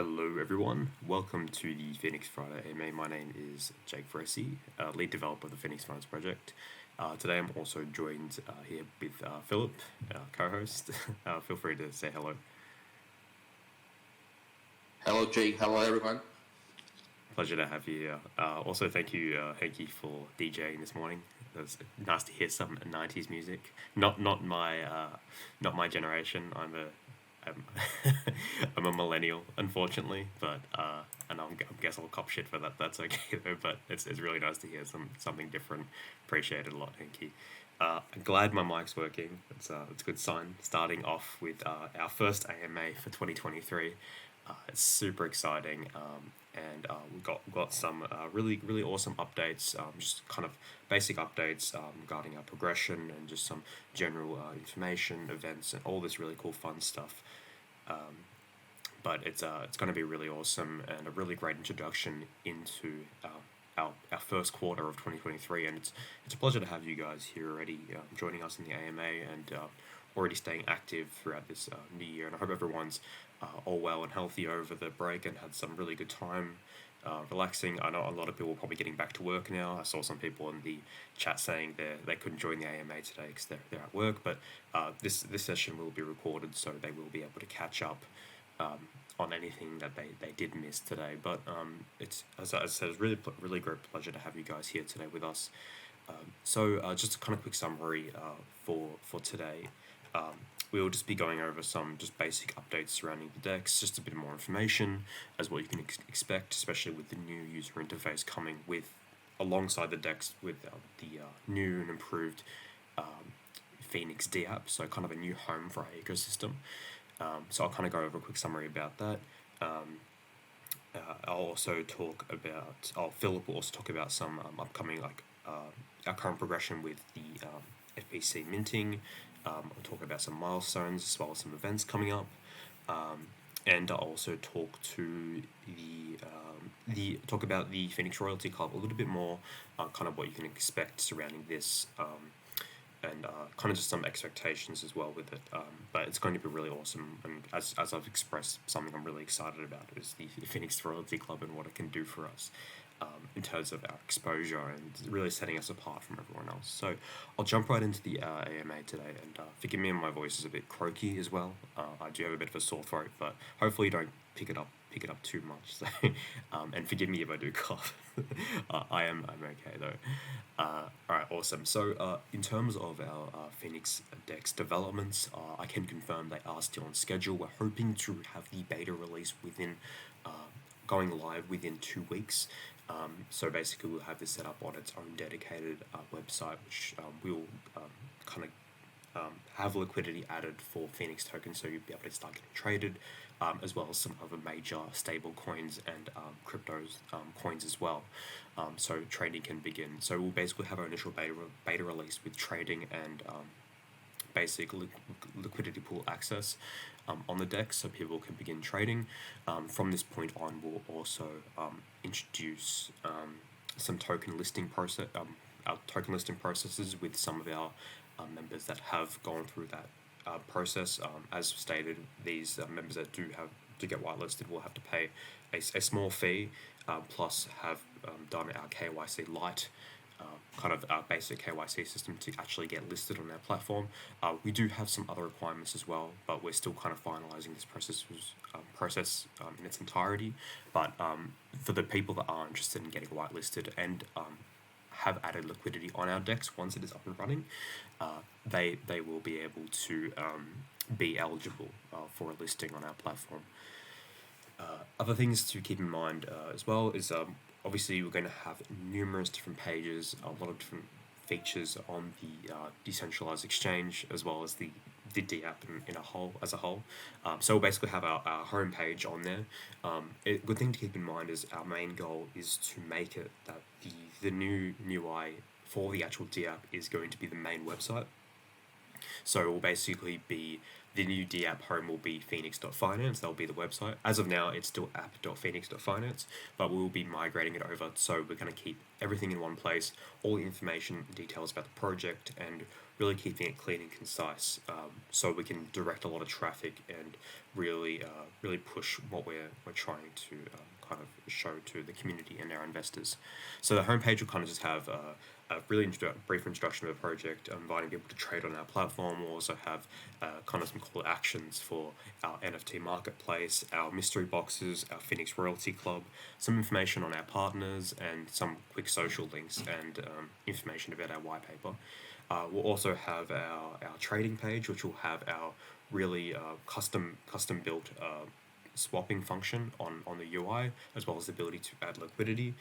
Hello, everyone. Welcome to the Phoenix Friday AMA. My name is Jake Fressi, lead developer of the Phoenix Finance project. Today, I'm also joined here with Philip, co-host. Feel free to say hello. Hello, Jake. Hello, everyone. Pleasure to have you here. Also, thank you, Hanky, for DJing this morning. It was nice to hear some '90s music. Not my generation. I'm, I'm a millennial, unfortunately, but and I guess I'll cop shit for that. That's okay though. But it's really nice to hear something different. Appreciate it a lot, Hanky. I'm glad my mic's working. It's a good sign. Starting off with our first AMA for 2023. It's super exciting, and we got some really awesome updates. Just kind of basic updates regarding our progression and just some general information, events, and all this really cool fun stuff. But it's going to be really awesome and a really great introduction into our first quarter of 2023, and it's a pleasure to have you guys here already joining us in the AMA and already staying active throughout this new year. And I hope everyone's all well and healthy over the break and had some really good time relaxing. I know a lot of people are probably getting back to work now. I saw some people in the chat saying they couldn't join the AMA today because they're at work, but this session will be recorded, so they will be able to catch up on anything that they did miss today. But it's as I said, it's really great pleasure to have you guys here today with us. So just a kind of quick summary for today. We will just be going over some just basic updates surrounding the decks, just a bit more information as what you can expect, especially with the new user interface coming with alongside the decks with the new and improved Phenix D app, so kind of a new home for our ecosystem. So I'll kind of go over a quick summary about that. I'll also talk about. Philip will also talk about some upcoming our current progression with the FPC minting. I'll talk about some milestones as well as some events coming up, and I'll also talk to talk about the Phoenix Royalty Club a little bit more, kind of what you can expect surrounding this, and kind of just some expectations as well with it. But it's going to be really awesome, and as I've expressed, something I'm really excited about is the Phoenix Royalty Club and what it can do for us. In terms of our exposure and really setting us apart from everyone else. So I'll jump right into the AMA today, and forgive me if my voice is a bit croaky as well. I do have a bit of a sore throat, but hopefully you don't pick it up too much. So, and forgive me if I do cough. I'm okay though. Alright, awesome. So in terms of our Phoenix Dex developments, I can confirm they are still on schedule. We're hoping to have the beta release within going live within 2 weeks. So basically, we'll have this set up on its own dedicated website, which will kind of have liquidity added for Phoenix tokens, so you'll be able to start getting traded, as well as some other major stable coins and cryptos coins as well. So trading can begin. So we'll basically have our initial beta release with trading and basic liquidity pool access on the deck, so people can begin trading. From this point on, we'll also introduce some token listing our token listing processes with some of our members that have gone through that process. As stated, these members that do have to get whitelisted will have to pay a small fee, plus have done our KYC light. Kind of our basic KYC system to actually get listed on our platform. We do have some other requirements as well, but we're still kind of finalizing this process in its entirety. But for the people that are interested in getting whitelisted and have added liquidity on our decks once it is up and running, they will be able to be eligible for a listing on our platform. Other things to keep in mind as well is obviously we're going to have numerous different pages, a lot of different features on the decentralized exchange, as well as the D app as a whole. So we'll basically have our home page on there. A good thing to keep in mind is our main goal is to make it that the new UI for the actual D app is going to be the main website. So it will basically be the new D app home will be phoenix.finance. That'll be the website. As of now, it's still app.phoenix.finance, but we will be migrating it over. So we're going to keep everything in one place, all the information, details about the project, and really keeping it clean and concise, so we can direct a lot of traffic and really push what we're trying to kind of show to the community and our investors. So the homepage will kind of just have a really brief introduction of the project, inviting people to trade on our platform. We'll also have kind of some call to actions for our NFT marketplace, our mystery boxes, our Phenix Royalty Club, some information on our partners, and some quick social links and information about our white paper. We'll also have our trading page, which will have our really custom built swapping function on the UI, as well as the ability to add liquidity.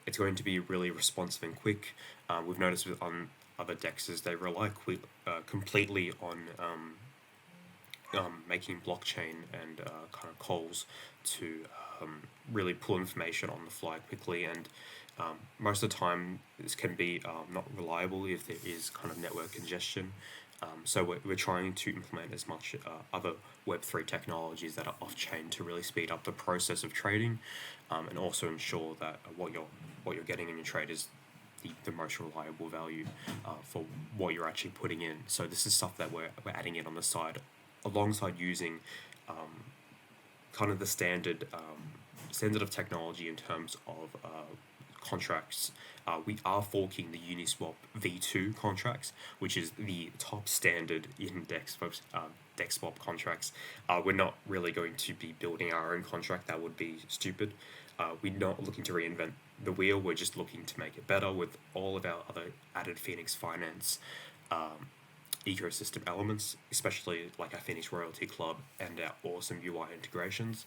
It's going to be really responsive and quick. We've noticed on other dexes they rely completely on making blockchain and kind of calls to really pull information on the fly quickly, and most of the time this can be not reliable if there is kind of network congestion. So we're trying to implement as much other Web3 technologies that are off-chain to really speed up the process of trading, and also ensure that what you're getting in your trade is the most reliable value for what you're actually putting in. So this is stuff that we're adding in on the side, alongside using kind of the standard of technology in terms of contracts. We are forking the Uniswap V2 contracts, which is the top standard in DEX swap contracts. We're not really going to be building our own contract. That would be stupid. We're not looking to reinvent the wheel. We're just looking to make it better with all of our other added Phoenix Finance ecosystem elements, especially like our Phoenix Royalty Club and our awesome UI integrations.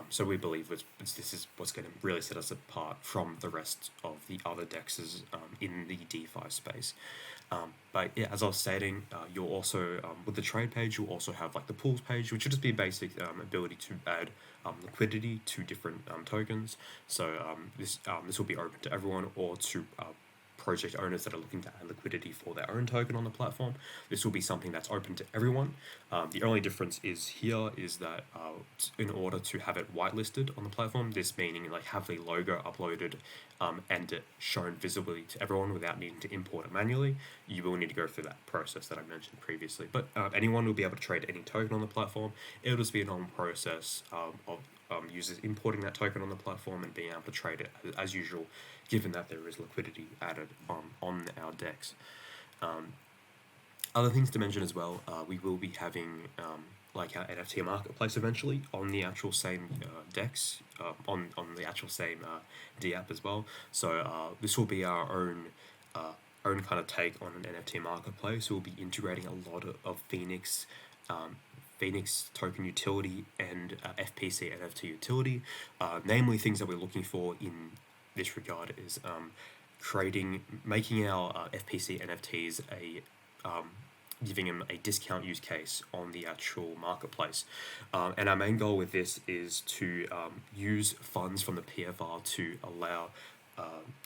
So we believe this is what's going to really set us apart from the rest of the other dexes in the DeFi space. But yeah, as I was stating, you'll also, with the trade page, you'll also have like the pools page, which will just be a basic ability to add liquidity to different tokens. So this will be open to everyone, or to project owners that are looking to add liquidity for their own token on the platform. This will be something that's open to everyone. The only difference is that in order to have it whitelisted on the platform, this meaning like have the logo uploaded and it shown visibly to everyone without needing to import it manually, you will need to go through that process that I mentioned previously. But anyone will be able to trade any token on the platform. It'll just be a normal process of users importing that token on the platform and being able to trade it as usual, given that there is liquidity added on our DEX. Other things to mention as well, we will be having like our NFT marketplace eventually on the actual same DEX, on the actual same D app as well. So this will be our own kind of take on an NFT marketplace. We'll be integrating a lot of Phoenix token utility and FPC NFT utility. Namely, things that we're looking for in this regard is making our FPC NFTs giving them a discount use case on the actual marketplace. And our main goal with this is to use funds from the PFR to allow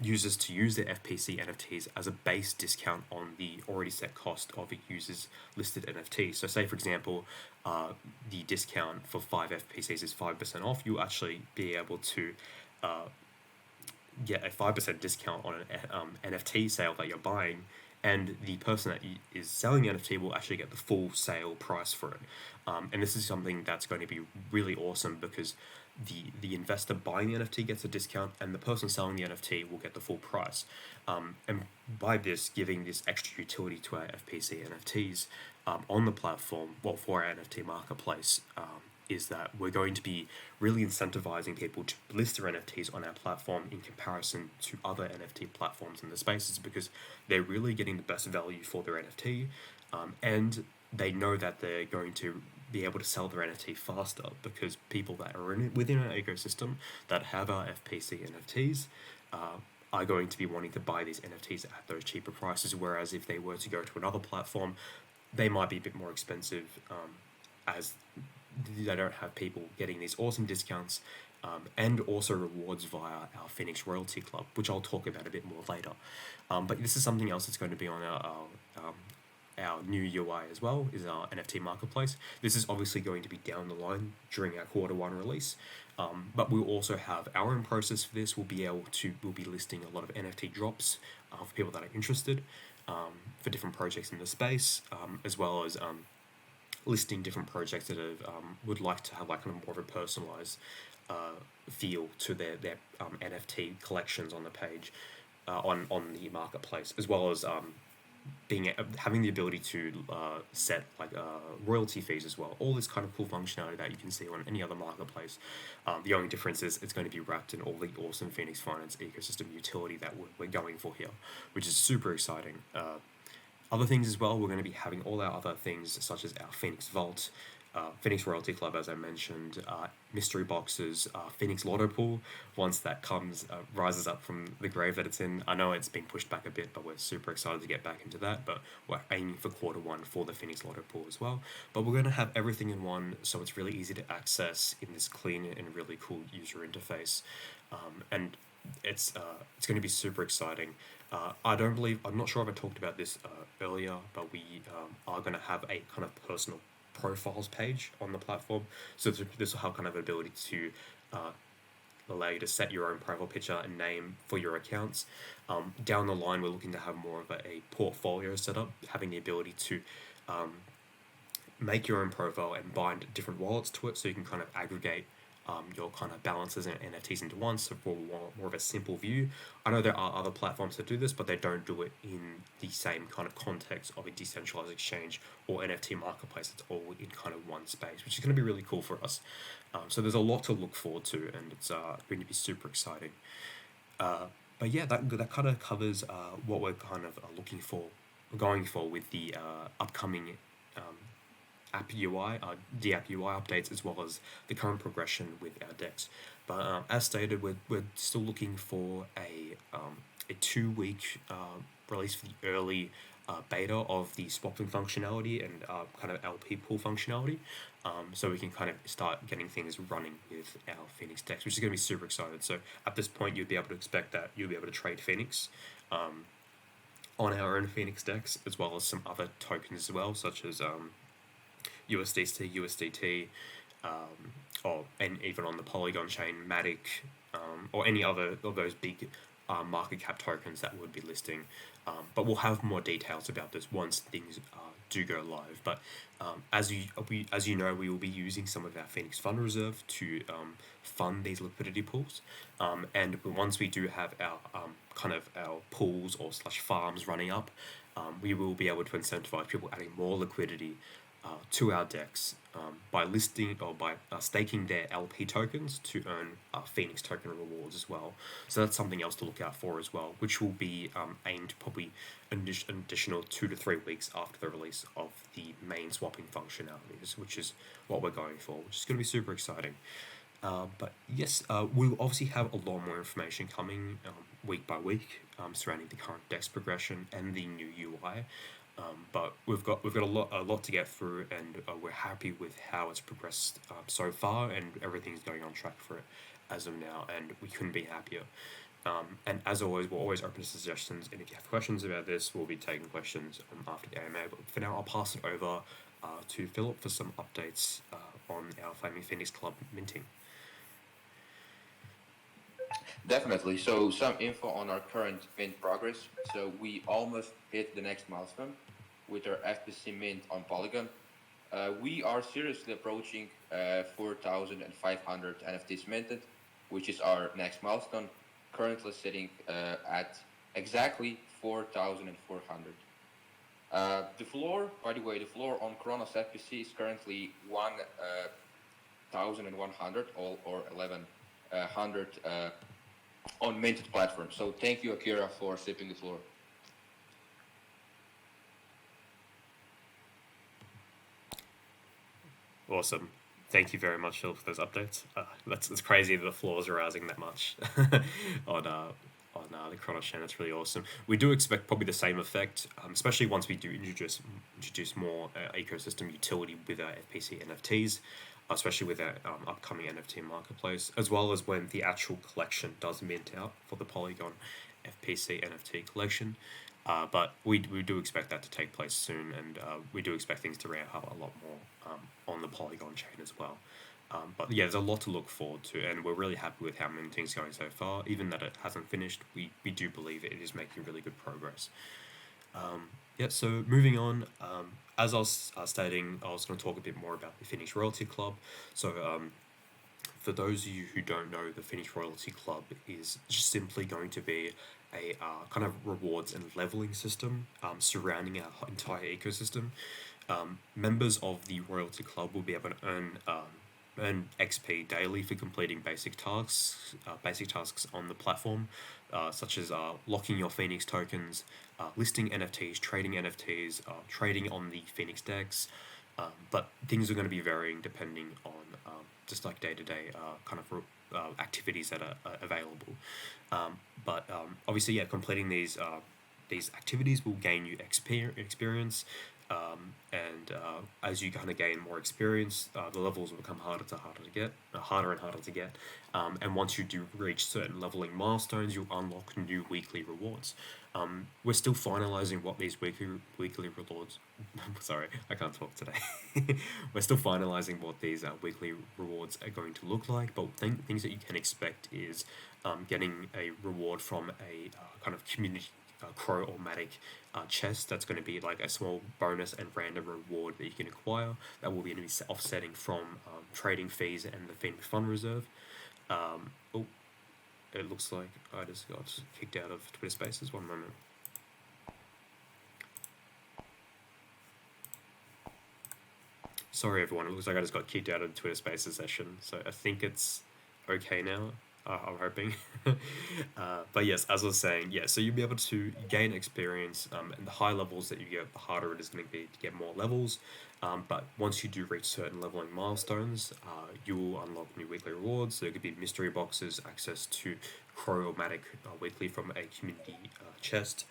users to use their FPC NFTs as a base discount on the already set cost of a user's listed NFT. So say, for example, the discount for 5 FPCs is 5% off. You'll actually be able to get a 5% discount on an NFT sale that you're buying, and the person that is selling the NFT will actually get the full sale price for it. And this is something that's going to be really awesome, because the investor buying the NFT gets a discount, and the person selling the NFT will get the full price. And by this, giving this extra utility to our FPC NFTs on the platform, for our NFT marketplace, is that we're going to be really incentivizing people to list their NFTs on our platform in comparison to other NFT platforms in the spaces, because they're really getting the best value for their NFT, and they know that they're going to be able to sell their NFT faster, because people that are within our ecosystem that have our FPC NFTs are going to be wanting to buy these NFTs at those cheaper prices, whereas if they were to go to another platform, they might be a bit more expensive, as they don't have people getting these awesome discounts, and also rewards via our Phoenix Royalty Club, which I'll talk about a bit more later. But this is something else that's going to be on our new UI as well, is our NFT marketplace. This is obviously going to be down the line during our Q1 release, but we'll also have our own process for this. We'll be listing a lot of NFT drops for people that are interested. for different projects in the space, as well as listing different projects that have, would like to have like kind of more of a personalized feel to their NFT collections on the page, on the marketplace, as well as having the ability to set like royalty fees as well. All this kind of cool functionality that you can see on any other marketplace. The only difference is it's going to be wrapped in all the awesome Phoenix Finance ecosystem utility that we're going for here, which is super exciting. Other things as well, we're going to be having all our other things such as our Phoenix Vault, Phoenix Royalty Club, as I mentioned, mystery boxes, Phoenix Lotto Pool, once that comes, rises up from the grave that it's in. I know it's been pushed back a bit, but we're super excited to get back into that. But we're aiming for Q1 for the Phoenix Lotto Pool as well. But we're going to have everything in one, so it's really easy to access in this clean and really cool user interface. And it's going to be super exciting. I'm not sure if I talked about this earlier, but we are going to have a kind of personal profiles page on the platform. So this will have kind of an ability to allow you to set your own profile picture and name for your accounts. Down the line, we're looking to have more of a portfolio setup, having the ability to make your own profile and bind different wallets to it, so you can kind of aggregate your kind of balances and NFTs into one, so for more of a simple view. I know there are other platforms that do this, but they don't do it in the same kind of context of a decentralized exchange or NFT marketplace. It's all in kind of one space, which is going to be really cool for us. So there's a lot to look forward to, and it's going to be super exciting. But yeah, that kind of covers what we're kind of going for with the upcoming app UI, the app UI updates, as well as the current progression with our decks. But as stated, we're still looking for a 2-week release for the early beta of the swapping functionality and kind of LP pool functionality, so we can kind of start getting things running with our Phoenix decks, which is going to be super excited. So at this point, you'd be able to expect that you'll be able to trade Phoenix on our own Phoenix decks, as well as some other tokens as well, such as USDC, USDT, and even on the Polygon chain, Matic, or any other of those big market cap tokens that would be listing. But we'll have more details about this once things do go live. But as you know, we will be using some of our Phoenix Fund Reserve to fund these liquidity pools. And once we do have our kind of our pools or / farms running up, we will be able to incentivize people adding more liquidity to our decks by listing or by staking their LP tokens to earn Phoenix token rewards as well. So that's something else to look out for as well, which will be aimed probably an additional 2 to 3 weeks after the release of the main swapping functionalities, which is what we're going for, which is going to be super exciting. But yes, we'll obviously have a lot more information coming week by week surrounding the current DEX progression and the new UI. But we've got a lot to get through, and we're happy with how it's progressed so far, and everything's going on track for it as of now, and we couldn't be happier. And as always, we're always open to suggestions, and if you have questions about this, we'll be taking questions after the AMA. But for now, I'll pass it over to Philip for some updates on our Flaming Phoenix Club minting. Definitely. So some info on our current mint progress. So we almost hit the next milestone with our FPC mint on Polygon. We are seriously approaching 4,500 NFTs minted, which is our next milestone, currently sitting at exactly 4,400. The floor, by the way, the floor on Kronos FPC is currently 1,100 or 1,100 on minted platform. So thank you, Akira, for sweeping the floor. Awesome. Thank you very much, Phil, for those updates. It's crazy that the floors are rising that much on the Kronos chain. That's really awesome. We do expect probably the same effect, especially once we do introduce more ecosystem utility with our FPC NFTs, especially with our upcoming NFT marketplace, as well as when the actual collection does mint out for the Polygon FPC NFT collection. But we do expect that to take place soon, and we do expect things to ramp up a lot more on the Polygon chain as well. But yeah, there's a lot to look forward to, and we're really happy with how minting's going so far. Even that it hasn't finished, we do believe it is making really good progress. Yeah, so moving on, as I was stating, I was going to talk a bit more about the Phoenix Royalty Club. So, for those of you who don't know, the Phoenix Royalty Club is just simply going to be a kind of rewards and leveling system surrounding our entire ecosystem. Members of the Royalty Club will be able to earn XP daily for completing basic tasks on the platform, such as locking your Phoenix tokens, listing NFTs, trading on the Phoenix decks. But things are going to be varying depending on just like day to day kind of activities that are available. Obviously, yeah, completing these activities will gain you experience, and as you kind of gain more experience, the levels will become harder and harder to get. And once you do reach certain leveling milestones, you'll unlock new weekly rewards. We're still finalizing what these weekly rewards. Sorry, I can't talk today. We're still finalizing what these weekly rewards are going to look like, but things that you can expect is getting a reward from a kind of community chromatic chest. That's going to be like a small bonus and random reward that you can acquire that will be going to be offsetting from trading fees and the Phoenix Fund Reserve. Oh, it looks like I just got kicked out of Twitter Spaces. One moment. Sorry, everyone. It looks like I just got kicked out of the Twitter Spaces session, so I think it's okay now. I'm hoping. But yes, as I was saying, yeah, so you'll be able to gain experience, and the higher levels that you get, the harder it is going to be to get more levels. But once you do reach certain leveling milestones, you will unlock new weekly rewards. So there could be mystery boxes, access to chromatic weekly from a community chest,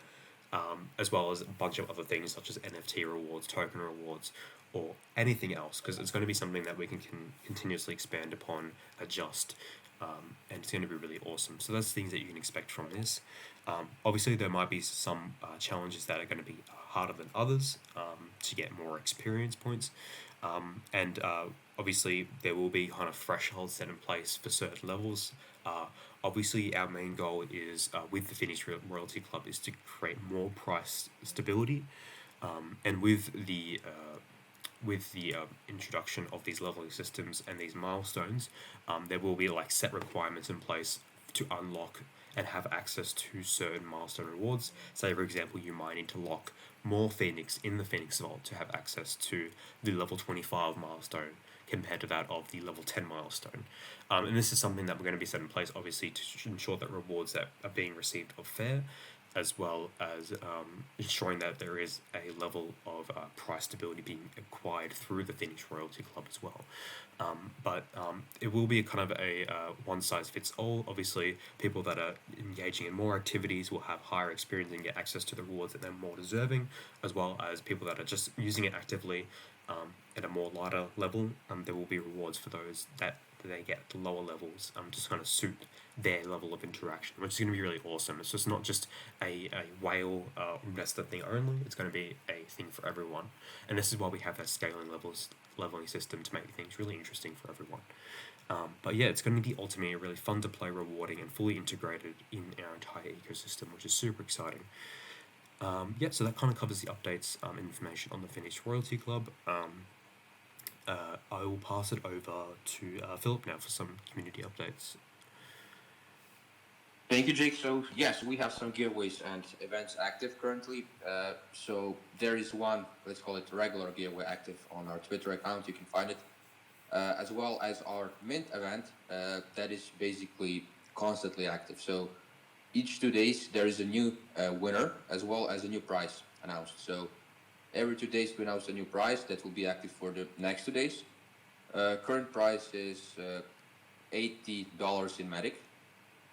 as well as a bunch of other things such as NFT rewards, token rewards, or anything else, because it's going to be something that we can continuously expand upon, adjust, and it's going to be really awesome. So that's things that you can expect from this. Obviously, there might be some challenges that are going to be harder than others to get more experience points. And obviously, there will be kind of thresholds set in place for certain levels. Obviously, our main goal is with the Finnish Royalty Club is to create more price stability, and with the introduction of these leveling systems and these milestones, there will be like set requirements in place to unlock and have access to certain milestone rewards. Say, for example, you might need to lock more Phoenix in the Phoenix Vault to have access to the level 25 milestone compared to that of the level 10 milestone. And this is something that we're going to be set in place, obviously, to ensure that rewards that are being received are fair, as well as ensuring that there is a level of price stability being acquired through the Finnish Royalty Club as well. But it will be kind of a one size fits all. Obviously, people that are engaging in more activities will have higher experience and get access to the rewards that they're more deserving, as well as people that are just using it actively at a more lighter level. There will be rewards for those that they get at the lower levels to kind of suit their level of interaction, which is going to be really awesome. It's just not just a whale investor thing only. It's going to be a thing for everyone, and this is why we have that leveling system to make things really interesting for everyone. But yeah, it's going to be ultimately really fun to play, rewarding, and fully integrated in our entire ecosystem, which is super exciting. Yeah, so that kind of covers the updates and information on the Finnish Royalty Club. I will pass it over to Philip now for some community updates. Thank you, Jake. So yes, we have some giveaways and events active currently. So there is one, let's call it regular giveaway active on our Twitter account. You can find it, as well as our Mint event that is basically constantly active. So each 2 days there is a new winner as well as a new prize announced. So every 2 days we announce a new prize that will be active for the next 2 days. Current price is $80 in Matic,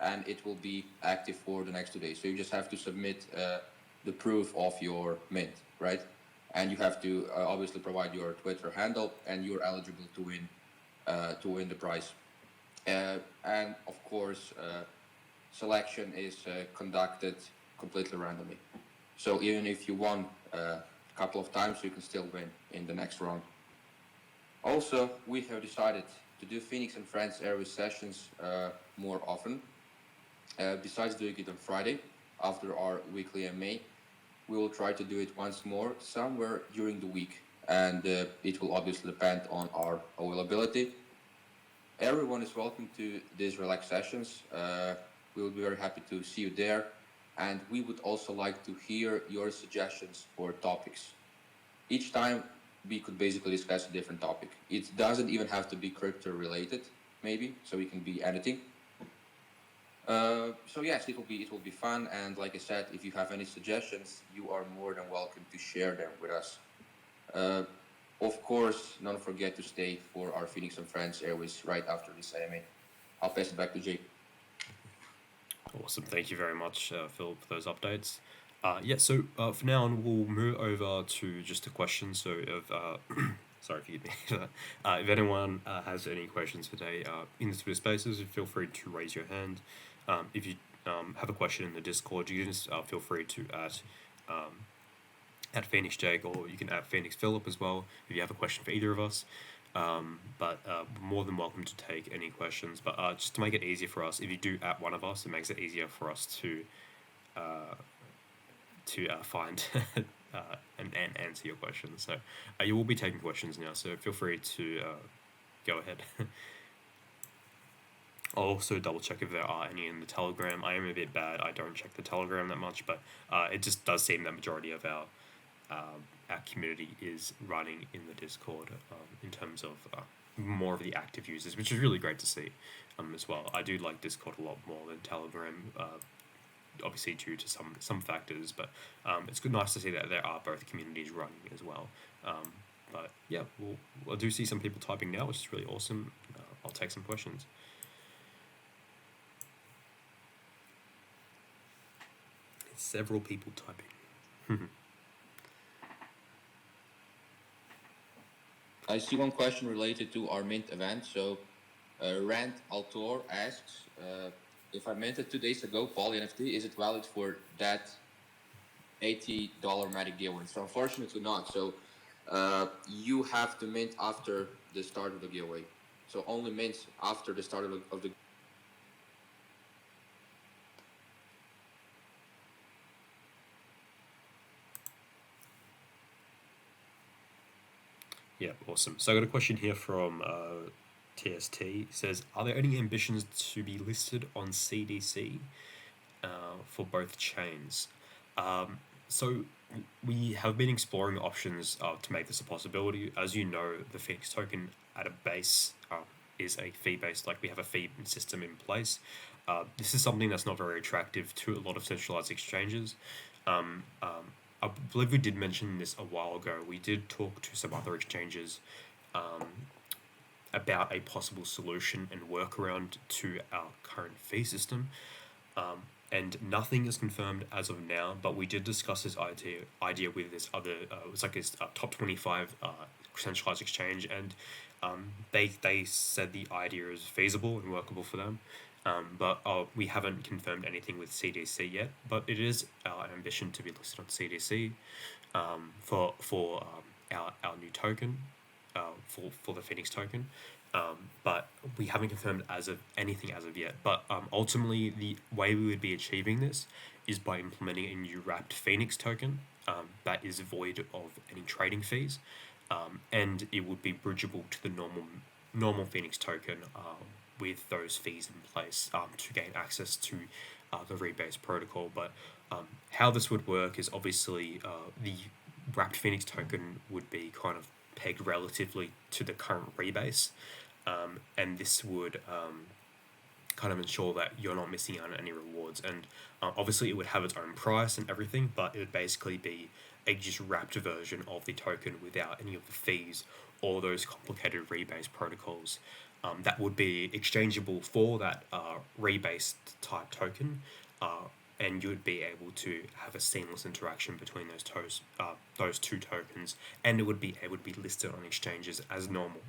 and it will be active for the next 2 days. So you just have to submit the proof of your mint, right? And you have to obviously provide your Twitter handle, and you're eligible to win the prize. And of course, selection is conducted completely randomly. So even if you won a couple of times, you can still win in the next round. Also, we have decided to do Phoenix and Friends Airways sessions more often. Besides doing it on Friday after our weekly MA, we will try to do it once more somewhere during the week, and it will obviously depend on our availability. Everyone is welcome to these relaxed sessions. We will be very happy to see you there, and we would also like to hear your suggestions for topics. Each time we could basically discuss a different topic. It doesn't even have to be crypto related, maybe, so it can be anything. So yes, it will be fun, and like I said, if you have any suggestions, you are more than welcome to share them with us. Uh, of course, don't forget to stay for our Phoenix and Friends Airways right after this AMA. I'll pass it back to Jake. Awesome. Thank you very much, Phil, for those updates. Yeah, so for now on, we'll move over to just a question. So, if sorry, forgive me. If anyone has any questions for today in the Twitter Spaces, feel free to raise your hand. If you have a question in the Discord, you can just feel free to at Phoenix Jake, or you can add Phoenix Philip as well if you have a question for either of us. But more than welcome to take any questions. But just to make it easier for us, if you do at one of us, it makes it easier for us to find and answer your questions. So you will be taking questions now. So feel free to go ahead. I'll also double check if there are any in the Telegram. I am a bit bad. I don't check the Telegram that much, but it just does seem that majority of our community is running in the Discord in terms of more of the active users, which is really great to see as well. I do like Discord a lot more than Telegram, obviously due to some factors, but it's nice to see that there are both communities running as well. But yeah, I do see some people typing now, which is really awesome. I'll take some questions. Several people typing. I see one question related to our mint event. So, Rand Altor asks, if I minted 2 days ago, Poly NFT, is it valid for that $80 Matic giveaway? So, unfortunately not. So, you have to mint after the start of the giveaway. So, only mint after the start of the. Yeah, awesome. So I got a question here from TST. It says, are there any ambitions to be listed on CDC for both chains? So we have been exploring options to make this a possibility. As you know, the Phoenix token at a base is a fee-based, like we have a fee system in place. This is something that's not very attractive to a lot of centralized exchanges. I believe we did mention this a while ago. We did talk to some other exchanges about a possible solution and workaround to our current fee system. And nothing is confirmed as of now, but we did discuss this idea with this other, it's like this top 25 centralized exchange, and they said the idea is feasible and workable for them. But we haven't confirmed anything with CDC yet. But it is our ambition to be listed on CDC for our new token, for the Phoenix token. But we haven't confirmed anything as of yet. But ultimately, the way we would be achieving this is by implementing a new wrapped Phoenix token that is void of any trading fees, and it would be bridgeable to the normal Phoenix token with those fees in place to gain access to the rebase protocol. But how this would work is obviously the wrapped Phoenix token would be kind of pegged relatively to the current rebase, and this would kind of ensure that you're not missing out on any rewards. And obviously, it would have its own price and everything, but it would basically be a just wrapped version of the token without any of the fees or those complicated rebase protocols that would be exchangeable for that rebased type token, and you would be able to have a seamless interaction between those two tokens, and it would be able to be listed on exchanges as normal.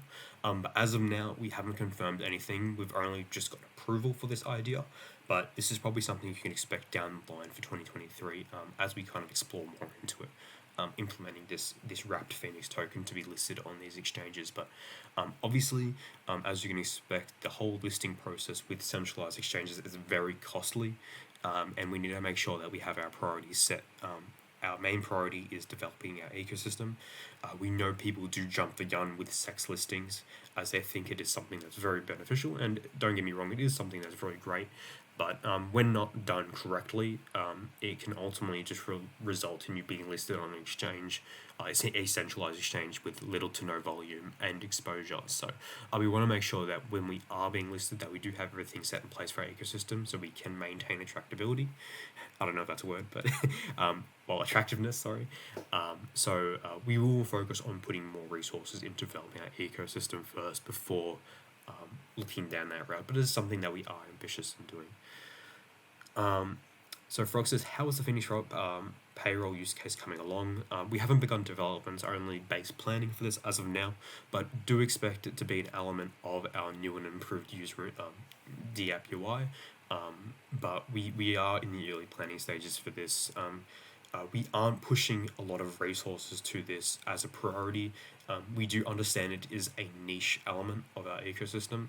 But as of now, we haven't confirmed anything. We've only just got approval for this idea, but this is probably something you can expect down the line for 2023 as we kind of explore more into it. Implementing this wrapped Phoenix token to be listed on these exchanges. But obviously, as you can expect, the whole listing process with centralized exchanges is very costly, and we need to make sure that we have our priorities set our main priority is developing our ecosystem. We know people do jump the gun with sex listings as they think it is something that's very beneficial, and don't get me wrong, it is something that's very great. But when not done correctly, it can ultimately just result in you being listed on an exchange, it's a centralized exchange with little to no volume and exposure. So we want to make sure that when we are being listed, that we do have everything set in place for our ecosystem, so we can maintain attractability. I don't know if that's a word, but well, attractiveness. Sorry. We will focus on putting more resources into developing our ecosystem first before looking down that route. But it is something that we are ambitious in doing. So Frog says, how is the Phoenix payroll use case coming along? We haven't begun development, only base planning for this as of now, but do expect it to be an element of our new and improved user DApp UI. But we are in the early planning stages for this. We aren't pushing a lot of resources to this as a priority. We do understand it is a niche element of our ecosystem.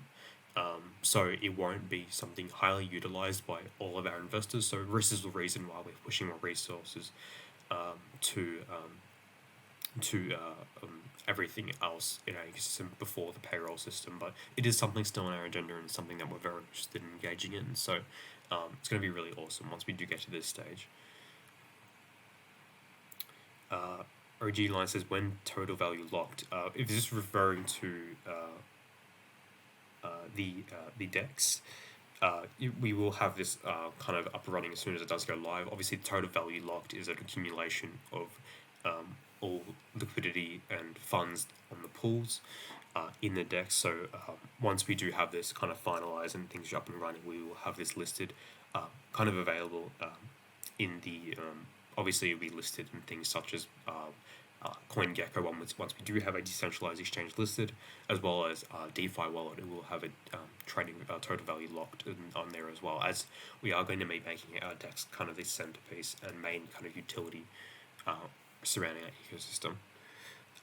So it won't be something highly utilized by all of our investors. So this is the reason why we're pushing more resources to everything else in our ecosystem before the payroll system. But it is something still on our agenda and something that we're very interested in engaging in. So it's going to be really awesome once we do get to this stage. OG Line says, when total value locked. If this is referring to the DEX, we will have this kind of up and running as soon as it does go live. Obviously, the total value locked is an accumulation of all liquidity and funds on the pools in the DEX. So once we do have this kind of finalized and things are up and running, we will have this listed, kind of available in the. Obviously, it'll be listed in things such as CoinGecko once we do have a decentralized exchange listed, as well as DeFi wallet, and we'll have a trading total value locked on there as well, as we are going to be making our DEX kind of the centerpiece and main kind of utility surrounding our ecosystem.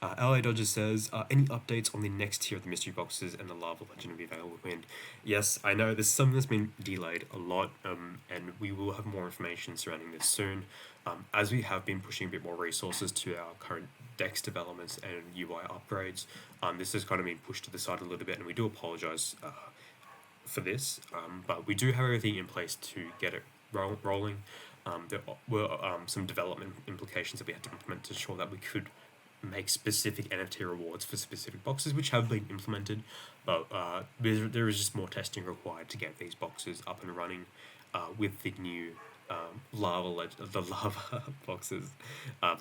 LA Dodger says, any updates on the next tier of the mystery boxes and the lava legend will be available when? Yes, I know this is something that's been delayed a lot, and we will have more information surrounding this soon. As we have been pushing a bit more resources to our current DEX developments and UI upgrades, this has kind of been pushed to the side a little bit, and we do apologize for this, but we do have everything in place to get it rolling. There were some development implications that we had to implement to ensure that we could make specific NFT rewards for specific boxes, which have been implemented, but there is just more testing required to get these boxes up and running with the new lava boxes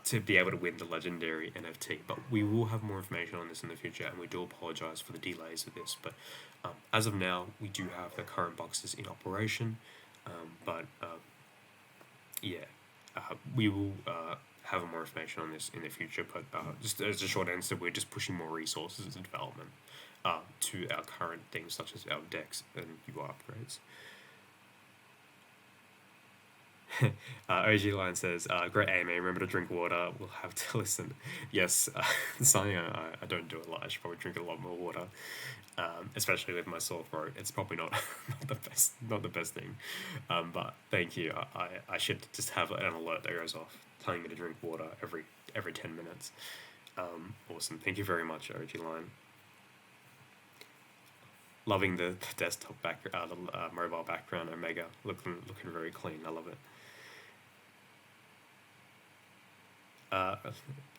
to be able to win the legendary NFT. But we will have more information on this in the future, and we do apologize for the delays of this. But as of now, we do have the current boxes in operation, but we will have more information on this in the future. But just as a short answer, we're just pushing more resources in development to our current things such as our DEX and UI upgrades. OG Line says, great AMA, remember to drink water, we'll have to listen. Yes, something I don't do a lot. I should probably drink a lot more water, especially with my sore throat. It's probably not not the best thing, but thank you. I should just have an alert that goes off telling me to drink water every 10 minutes. Awesome, thank you very much, OG Line. Loving the desktop background, the mobile background, Omega, looking very clean. I love it.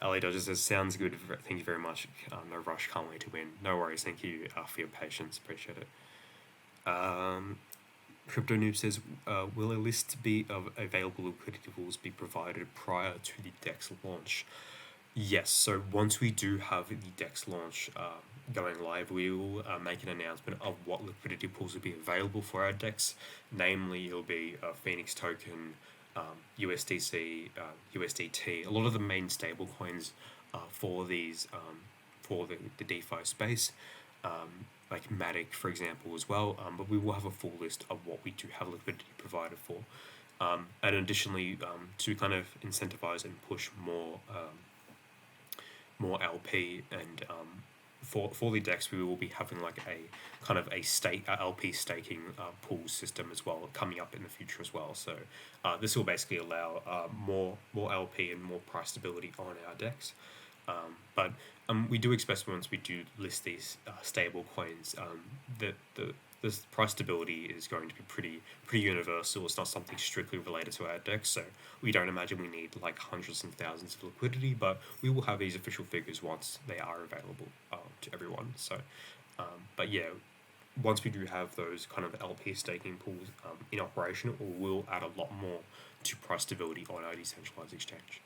LA Dodger says, sounds good. Thank you very much. No rush. Can't wait to win. No worries. Thank you for your patience. Appreciate it. Crypto Noob says, will a list of available liquidity pools be provided prior to the DEX launch? Yes. So once we do have the DEX launch going live, we will make an announcement of what liquidity pools will be available for our DEX. Namely, it'll be a Phenix token, USDC, USDT, a lot of the main stable coins for these for the DeFi space, like Matic, for example, as well. But we will have a full list of what we do have liquidity provided for, and additionally, to kind of incentivize and push more LP and for the decks, we will be having like a kind of a LP staking pool system as well coming up in the future as well. So this will basically allow more LP and more price stability on our decks. But we do expect once we do list these stable coins, that the price stability is going to be pretty universal. It's not something strictly related to our decks, so we don't imagine we need like hundreds and thousands of liquidity. But we will have these official figures once they are available to everyone. So, but yeah, once we do have those kind of LP staking pools in operation, it will add a lot more to price stability on our decentralized exchange.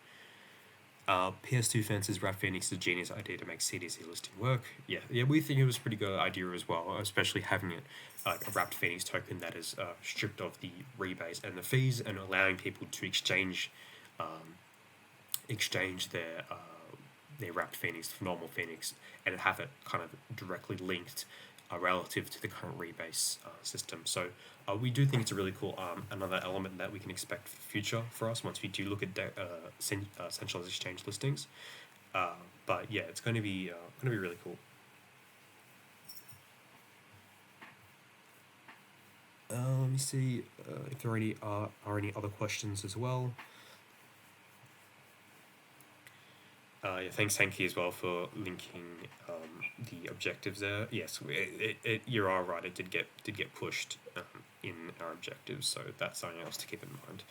PS2 fans Wrapped Phoenix is a genius idea to make CDC listing work. Yeah, we think it was a pretty good idea as well, especially having it a Wrapped Phoenix token that is stripped of the rebates and the fees, and allowing people to exchange their Wrapped Phoenix for normal Phoenix, and have it kind of directly linked relative to the current rebase system. So we do think it's a really cool another element that we can expect for the future for us once we do look at centralized exchange listings. But yeah, it's going to be really cool. Let me see if there are any other questions as well. Yeah, thanks Hanky as well for linking the objectives there. Yes, you are right. It did get pushed in our objectives, so that's something else to keep in mind.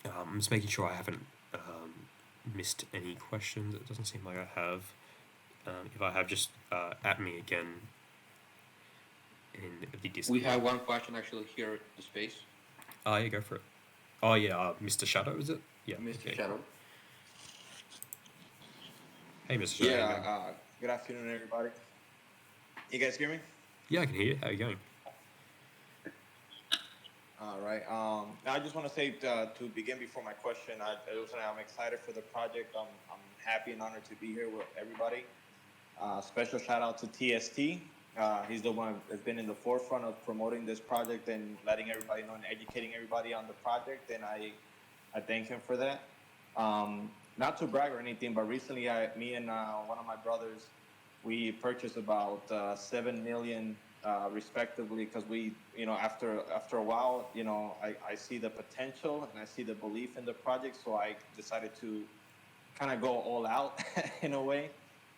I'm just making sure I haven't missed any questions. It doesn't seem like I have. If I have, just at me again in the Discord. We have one question actually here in the space. Yeah, go for it. Oh yeah, Mr. Shadow, is it? Yeah, Mr. okay. Shadow. Hey, Mr. Shadow. Yeah, good afternoon, everybody. You guys hear me? Yeah, I can hear you. How are you going? All right. I just want to say to begin before my question, I'm excited for the project. I'm happy and honored to be here with everybody. Special shout out to TST. He's the one that's been in the forefront of promoting this project and letting everybody know and educating everybody on the project, and I thank him for that. Not to brag or anything, but recently me and one of my brothers, we purchased about 7 million respectively, because we, after a while, I see the potential and I see the belief in the project, so I decided to kind of go all out in a way.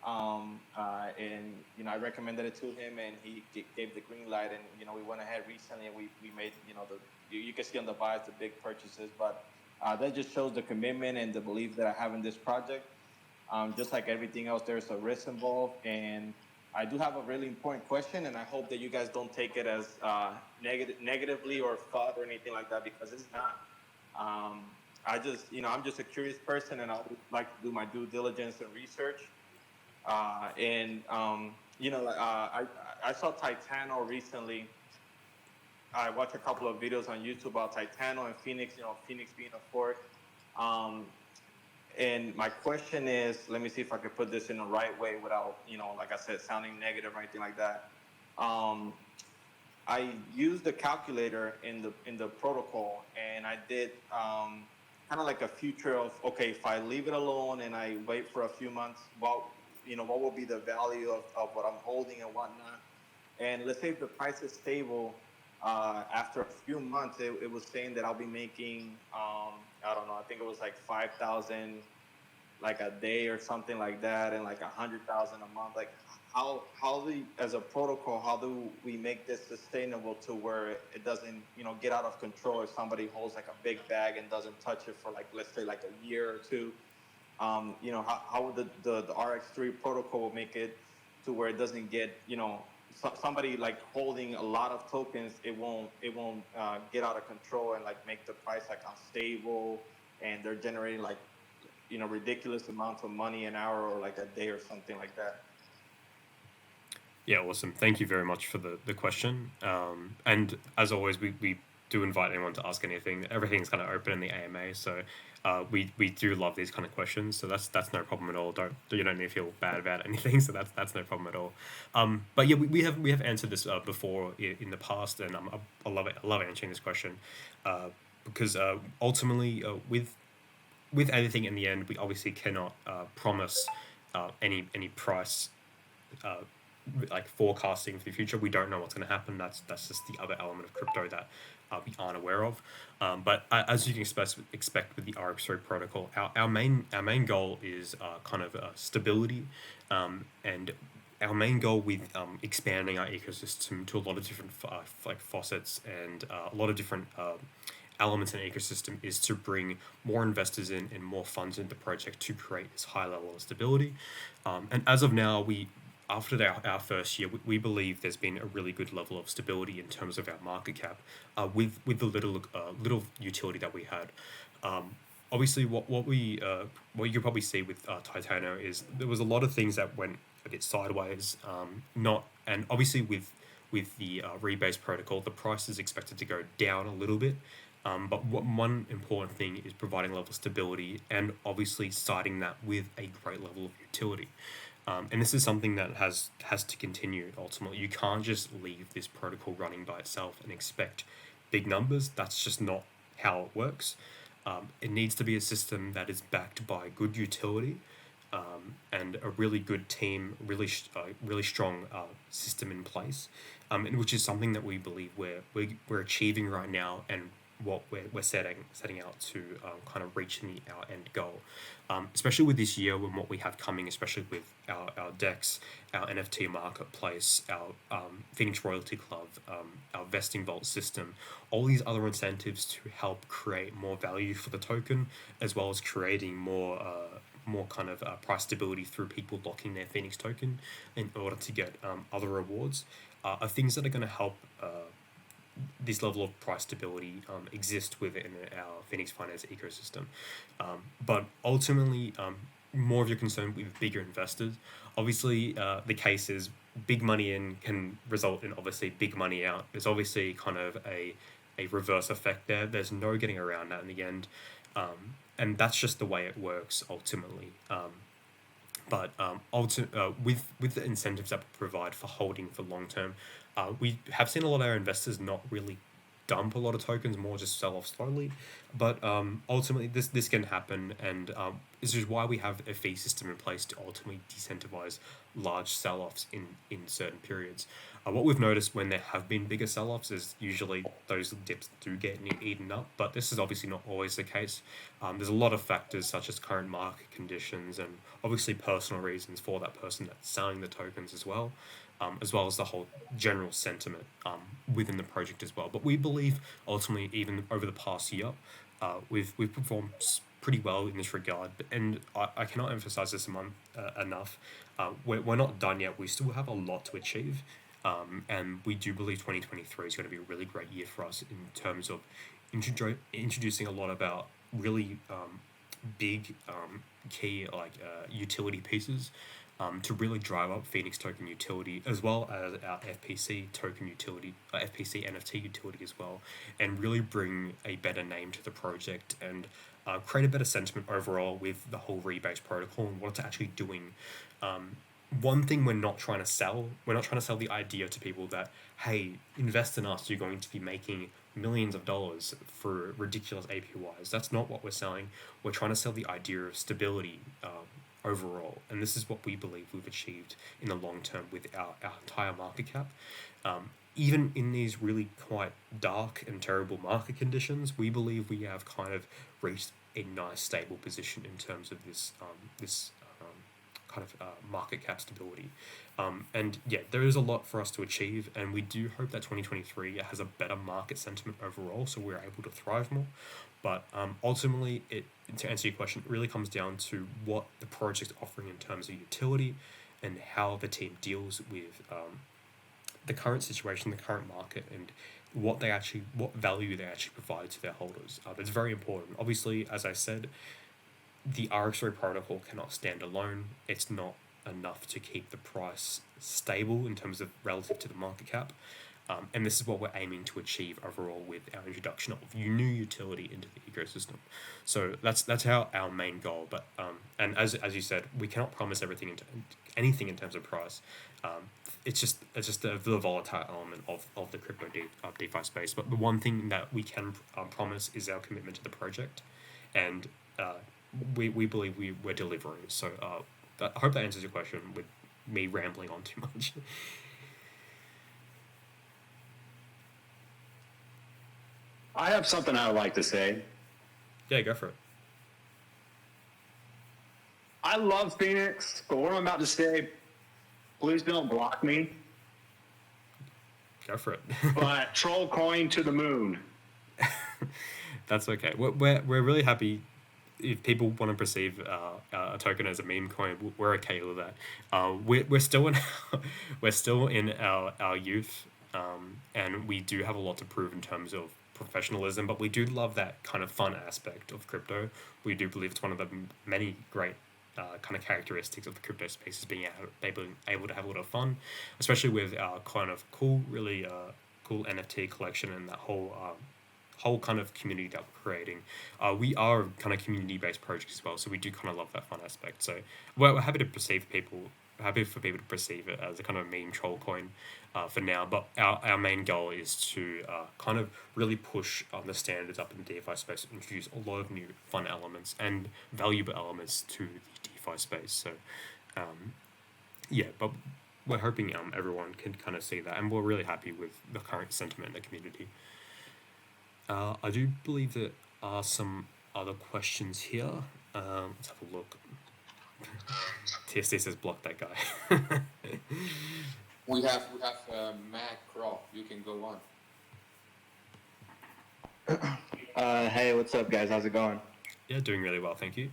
And I recommended it to him, and he gave the green light, and we went ahead recently, and we made you can see on the bias the big purchases, but that just shows the commitment and the belief that I have in this project. Just like everything else, there's a risk involved, and I do have a really important question, and I hope that you guys don't take it as negatively or FUD or anything like that, because it's not. I'm just a curious person, and I would like to do my due diligence and research. I saw Titano recently. I watched a couple of videos on YouTube about Titano and Phenix, Phenix being a fork. And my question is, let me see if I can put this in the right way without, like I said, sounding negative or anything like that. I used the calculator in the protocol, and I did kind of like a future of, okay, if I leave it alone and I wait for a few months, what will be the value of what I'm holding and whatnot. And let's say if the price is stable, after a few months, it was saying that I'll be making, I don't know, I think it was like 5,000 like a day or something like that, and like 100,000 a month. Like as a protocol, how do we make this sustainable to where it doesn't, get out of control if somebody holds like a big bag and doesn't touch it for like, let's say like a year or two? How would the RX3 protocol make it to where it doesn't get, somebody like holding a lot of tokens, it won't get out of control and like make the price like unstable, and they're generating like, ridiculous amounts of money an hour or like a day or something like that. Yeah, awesome. Thank you very much for the question. And as always, we do invite anyone to ask anything. Everything's kind of open in the AMA, so we do love these kind of questions. So that's no problem at all. You don't need to feel bad about anything. So that's no problem at all. But yeah, we have answered this before in the past, and I love it. I love answering this question because ultimately with anything in the end, we obviously cannot promise any price like forecasting for the future. We don't know what's going to happen. That's just the other element of crypto that we aren't aware of. But as you can expect with the RX3 protocol, our main goal is kind of stability, and our main goal with expanding our ecosystem to a lot of different like faucets and a lot of different elements in the ecosystem is to bring more investors in and more funds into the project to create this high level of stability. And as of now, after our first year, we believe there's been a really good level of stability in terms of our market cap with the little utility that we had. Obviously, what you could probably see with Titano is there was a lot of things that went a bit sideways. And obviously with the rebase protocol, the price is expected to go down a little bit. But one important thing is providing level of stability and obviously citing that with a great level of utility. And this is something that has to continue ultimately. You can't just leave this protocol running by itself and expect big numbers. That's just not how it works. It needs to be a system that is backed by good utility and a really good team, really strong system in place, and which is something that we believe we're achieving right now, and what we're setting out to kind of reach our end goal, especially with this year and what we have coming, especially with our DEX, our NFT marketplace, our Phenix Royalty Club, our vesting vault system, all these other incentives to help create more value for the token, as well as creating more kind of price stability through people locking their Phenix token in order to get other rewards, are things that are going to help this level of price stability exist within our Phenix Finance ecosystem. But ultimately, more of your concern with bigger investors. Obviously, the case is big money in can result in obviously big money out. There's obviously kind of a reverse effect there. There's no getting around that in the end. And that's just the way it works ultimately. But with the incentives that we provide for holding for long term, we have seen a lot of our investors not really dump a lot of tokens, more just sell off slowly. But ultimately, this can happen, and this is why we have a fee system in place to ultimately decentivize large sell-offs in certain periods. What we've noticed when there have been bigger sell-offs is usually those dips do get eaten up, but this is obviously not always the case. There's a lot of factors such as current market conditions and obviously personal reasons for that person that's selling the tokens as well as the whole general sentiment within the project as well. But we believe ultimately, even over the past year, we've performed pretty well in this regard, and I cannot emphasize this enough. We're not done yet. We still have a lot to achieve. And we do believe 2023 is going to be a really great year for us in terms of introducing a lot of our really big key utility pieces to really drive up Phenix token utility, as well as our FPC token utility, FPC NFT utility as well, and really bring a better name to the project and create a better sentiment overall with the whole rebase protocol and what it's actually doing. One thing we're not trying to sell the idea to people that, hey, invest in us, you're going to be making millions of dollars for ridiculous APYs. That's not what we're selling. We're trying to sell the idea of stability overall, and this is what we believe we've achieved in the long term with our entire market cap. Even in these really quite dark and terrible market conditions, we believe we have kind of reached a nice stable position in terms of this kind of market cap stability. And yeah, there is a lot for us to achieve, and we do hope that 2023 has a better market sentiment overall, so we're able to thrive more. But ultimately, to answer your question, it really comes down to what the project's offering in terms of utility and how the team deals with the current situation, the current market, and what value they actually provide to their holders. It's very important. Obviously, as I said, the RX3 protocol cannot stand alone. It's not enough to keep the price stable in terms of relative to the market cap. And this is what we're aiming to achieve overall with our introduction of new utility into the ecosystem. So that's our main goal. But and as you said, we cannot promise anything in terms of price. It's just the volatile element of the crypto DeFi space. But the one thing that we can promise is our commitment to the project, and we believe we're delivering. So I hope that answers your question with me rambling on too much. I have something I would like to say. Yeah, go for it. I love Phoenix, but what I'm about to say, please don't block me. Go for it. But troll coin to the moon. That's okay. We're really happy if people want to perceive a token as a meme coin. We're okay with that. We're still in we're still in our youth, and we do have a lot to prove in terms of professionalism. But we do love that kind of fun aspect of crypto. We do believe it's one of the many great kind of characteristics of the crypto space is being able to have a lot of fun, especially with our kind of really cool NFT collection and that whole kind of community that we're creating. We are a kind of community-based project as well, so we do kind of love that fun aspect. So we're happy to happy for people to perceive it as a kind of meme troll coin for now. But our main goal is to kind of really push the standards up in the DeFi space, introduce a lot of new fun elements and valuable elements to the DeFi space. So yeah, but we're hoping everyone can kind of see that, and we're really happy with the current sentiment in the community. I do believe there are some other questions here. Let's have a look. TSD says block that guy. We have Mac Croft. You can go on. Hey, what's up, guys? How's it going? Yeah, doing really well, thank you.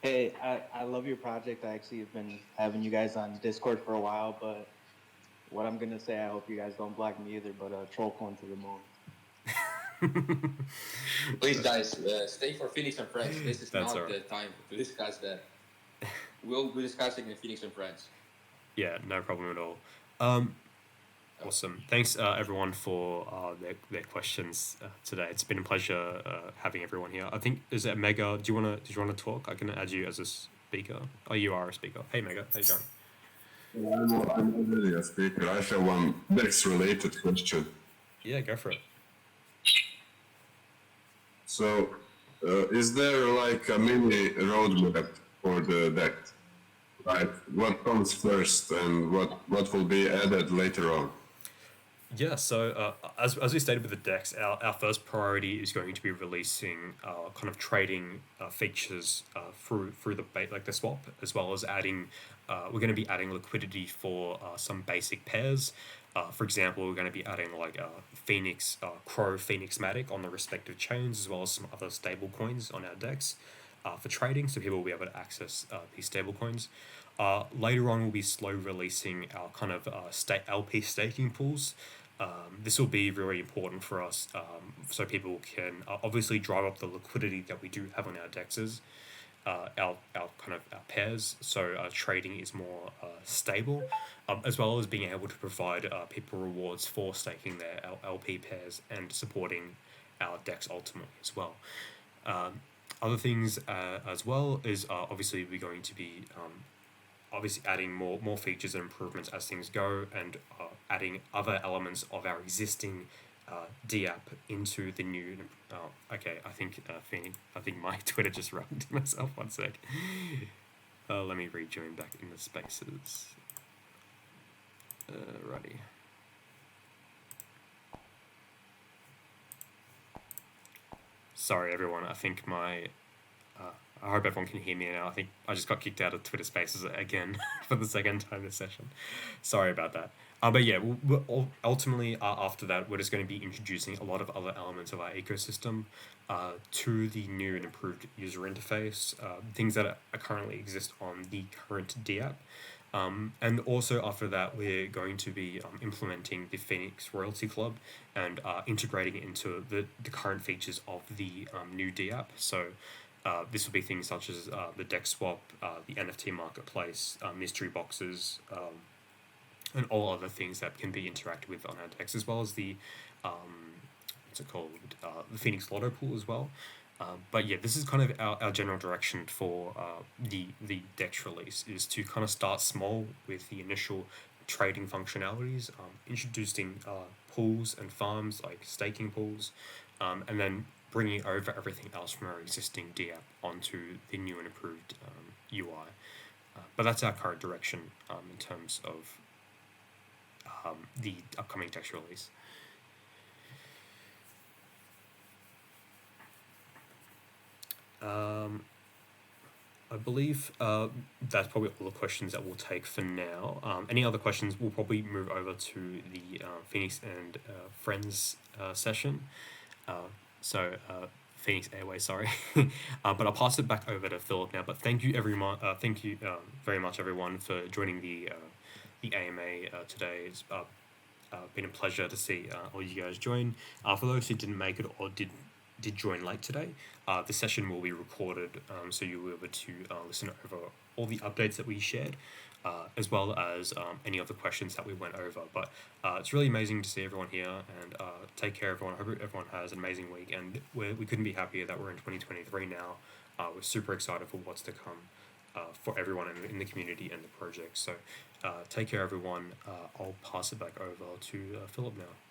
Hey, I love your project. I actually have been having you guys on Discord for a while, but what I'm gonna say, I hope you guys don't block me either, but troll coin to the moon. Please, guys, stay for Phoenix and Friends. This is That's not all the right. time to discuss that. We'll be discussing in Phoenix and Friends. Yeah, no problem at all. Awesome. Thanks everyone for their questions today. It's been a pleasure having everyone here. I think is it Mega? Did you wanna talk? I can add you as a speaker. Oh, you are a speaker. Hey Mega, how you going? I'm already a speaker. I have one DEX-related question. Yeah, go for it. So, is there like a mini roadmap for the DEX? Like, what comes first and what will be added later on? Yeah, so as we stated with the DEX, our first priority is going to be releasing kind of trading features through the swap, as well as adding. We're going to be adding liquidity for some basic pairs. For example, we're going to be adding like Phoenix, Crow, Phenix Matic on the respective chains, as well as some other stable coins on our DEX for trading, so people will be able to access these stable coins. Later on, we'll be slow releasing our kind of LP staking pools. This will be very important for us, so people can obviously drive up the liquidity that we do have on our dexes, our pairs, so trading is more stable, as well as being able to provide people rewards for staking their LP pairs and supporting our dex ultimately as well. Other things as well is obviously we're going to be obviously adding more features and improvements as things go, and adding other elements of our existing DApp into the new. Okay, I think my Twitter just rubbed myself. 1 sec. Let me rejoin back in the spaces. Righty. Sorry, everyone. I think I hope everyone can hear me now. I think I just got kicked out of Twitter Spaces again for the second time this session. Sorry about that. But yeah, ultimately after that, we're just going to be introducing a lot of other elements of our ecosystem to the new and improved user interface, things that currently exist on the current DApp. And also after that, we're going to be implementing the Phoenix Royalty Club and integrating it into the current features of the new DApp. So this will be things such as the DEX swap, the NFT marketplace, mystery boxes, and all other things that can be interacted with on our DEX, as well as the the Phoenix Lotto pool as well. But yeah, this is kind of our general direction for the DEX release, is to kind of start small with the initial trading functionalities, introducing pools and farms like staking pools, and then bringing over everything else from our existing D app onto the new and improved UI. But that's our current direction in terms of the upcoming text release. I believe that's probably all the questions that we'll take for now. Any other questions, we'll probably move over to the Phoenix and Friends session. Phoenix Airways, sorry. But I'll pass it back over to Philip now. But thank you, everyone. Thank you very much, everyone, for joining the AMA today. It's been a pleasure to see all you guys join. For those who didn't make it or did join late today, the session will be recorded, so you'll be able to listen over all the updates that we shared, as well as any of the questions that we went over. But it's really amazing to see everyone here, and take care, everyone. I hope everyone has an amazing week, and we couldn't be happier that we're in 2023 now. We're super excited for what's to come for everyone in the community and the project. So take care, everyone. I'll pass it back over to Philip now.